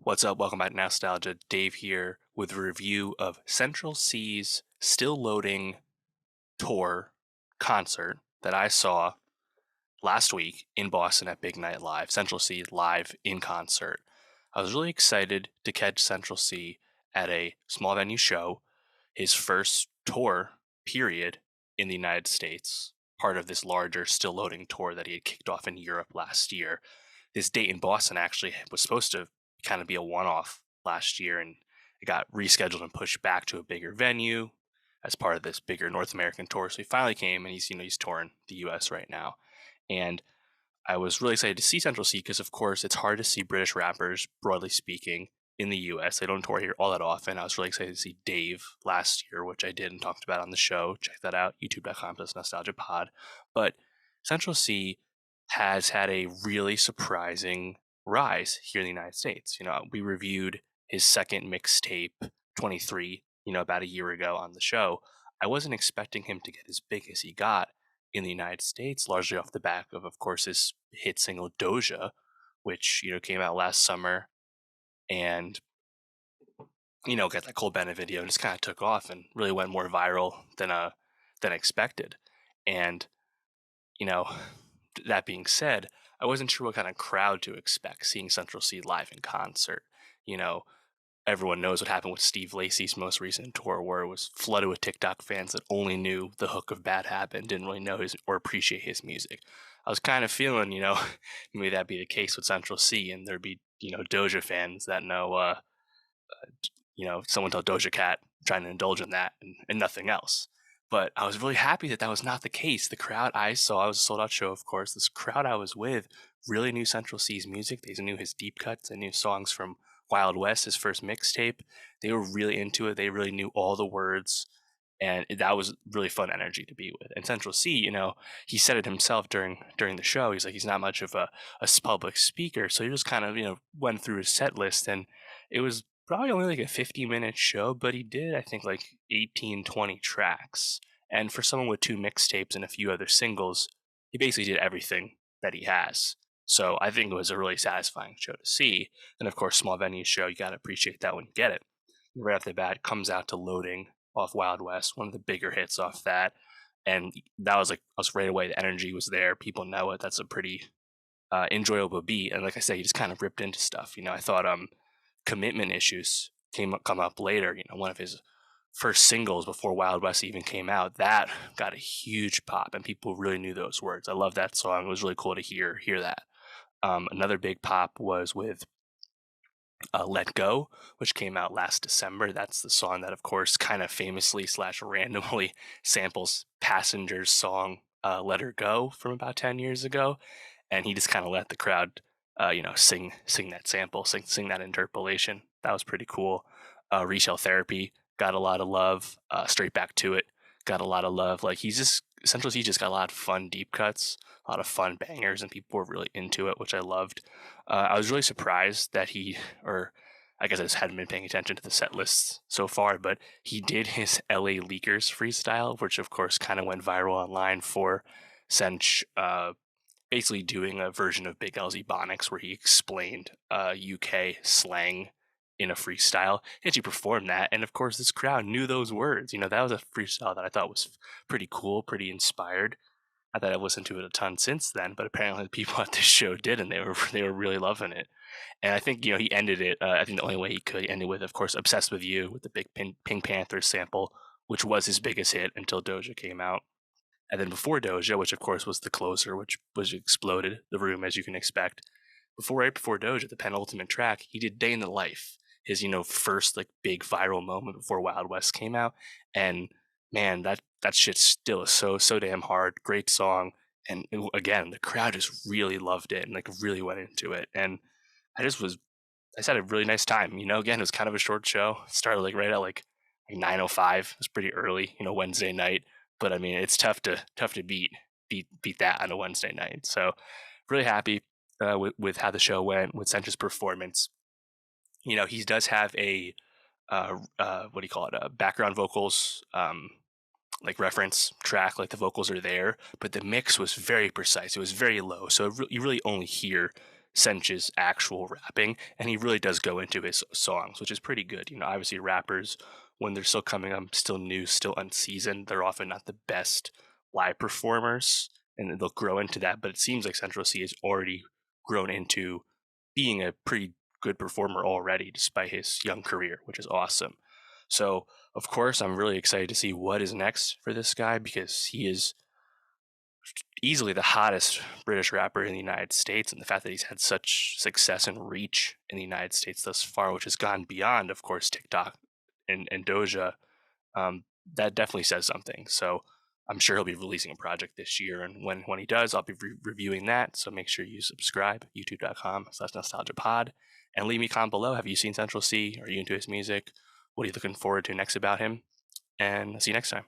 What's up? Welcome back to Nowstalgia. Dave here with a review of Central C's Still Loading tour concert that I saw last week in Boston at Big Night Live. Central C live in concert. I was really excited to catch Central C at a small venue show, his first tour, period, in the United States, part of this larger Still Loading tour that he had kicked off in Europe last year. This date in Boston actually was supposed to kind of be a one-off last year, and it got rescheduled and pushed back to a bigger venue as part of this bigger North American tour. So he finally came, and he's touring the U.S. right now. And I was really excited to see Central C because, of course, it's hard to see British rappers, broadly speaking, in the US. They don't tour here all that often. I was really excited to see Dave last year, which I did and talked about on the show. Check that out, youtube.com/nostalgiapod. But Central C has had a really surprising rise here in the United States. We reviewed his second mixtape, 23, about a year ago on the show. I wasn't expecting him to get as big as he got in the United States, largely off the back of course, his hit single Doja, which came out last summer, and got that Cole Bennett video and just kind of took off and really went more viral than expected. And you know, that being said, I wasn't sure what kind of crowd to expect seeing Central C live in concert. You know, Everyone knows what happened with Steve Lacy's most recent tour, where it was flooded with TikTok fans that only knew the hook of Bad Habit, didn't really know his or appreciate his music. I was kind of feeling, maybe that'd be the case with Central C, and there'd be, Doja fans that know, someone tell Doja Cat, trying to indulge in that and nothing else. But I was really happy that that was not the case. The crowd I saw, I was a sold out show, of course. This crowd I was with really knew Central C's music. They knew his deep cuts. They knew songs from Wild West, his first mixtape. They were really into it. They really knew all the words. And that was really fun energy to be with. And Central C, he said it himself during the show. He's like, he's not much of a public speaker. So he just kind of, went through his set list, and it was probably only like a 50-minute show, but he did, I think, like 18, 20 tracks. And for someone with two mixtapes and a few other singles, he basically did everything that he has. So I think it was a really satisfying show to see. And of course, small venue show, you got to appreciate that when you get it. Right off the bat, comes out to Loading off Wild West, one of the bigger hits off that. And that was like, I was right away, the energy was there. People know it. That's a pretty enjoyable beat. And like I said, he just kind of ripped into stuff. I thought Commitment Issues come up later. One of his first singles before Wild West even came out, that got a huge pop, and people really knew those words. I love that song. It was really cool to hear that. Another big pop was with Let Go, which came out last December. That's the song that, of course, kind of famously slash randomly samples Passenger's song Let Her Go from about 10 years ago. And he just kind of let the crowd, sing that sample, sing that interpolation. That was pretty cool. Resale Therapy got a lot of love. Straight Back to It got a lot of love. Like, Central C just got a lot of fun deep cuts, a lot of fun bangers, and people were really into it, which I loved. I was really surprised that or I guess I just hadn't been paying attention to the set lists so far, but he did his LA Leakers freestyle, which of course kind of went viral online for Sench, basically doing a version of Big L's Ebonics where he explained UK slang in a freestyle. He actually performed that, and of course this crowd knew those words. That was a freestyle that I thought was pretty cool, pretty inspired. Not that I've listened to it a ton since then, but apparently the people at this show did, and they were really loving it. And I think he ended it. I think the only way he could end it with, of course, "Obsessed with You" with the big Pink Panther sample, which was his biggest hit until Doja came out. And then before Doja, which of course was the closer, which exploded the room as you can expect. Right before Doja, the penultimate track, he did "Day in the Life," his first like big viral moment before Wild West came out. And man, that shit still is so damn hard. Great song, and again, the crowd just really loved it and like really went into it. And I just had a really nice time. Again, it was kind of a short show. It started like right at like 9:05. It was pretty early, Wednesday night. But I mean, it's tough to beat that on a Wednesday night. So really happy with how the show went, with Centra's performance. He does have a what do you call it? Background vocals, like reference track. Like the vocals are there, but the mix was very precise. It was very low, so you really only hear Sench's actual rapping, and he really does go into his songs, which is pretty good. Obviously rappers when they're still coming up, still new, still unseasoned, they're often not the best live performers, and they'll grow into that. But it seems like Central C has already grown into being a pretty good performer already, despite his young career, which is awesome. So, of course, I'm really excited to see what is next for this guy because he is easily the hottest British rapper in the United States, and the fact that he's had such success and reach in the United States thus far, which has gone beyond, of course, TikTok and Doja, that definitely says something. So I'm sure he'll be releasing a project this year, and when he does, I'll be reviewing that. So make sure you subscribe, youtube.com/nostalgiapod, and leave me a comment below. Have you seen Central C? Are you into his music? What are you looking forward to next about him? And I'll see you next time.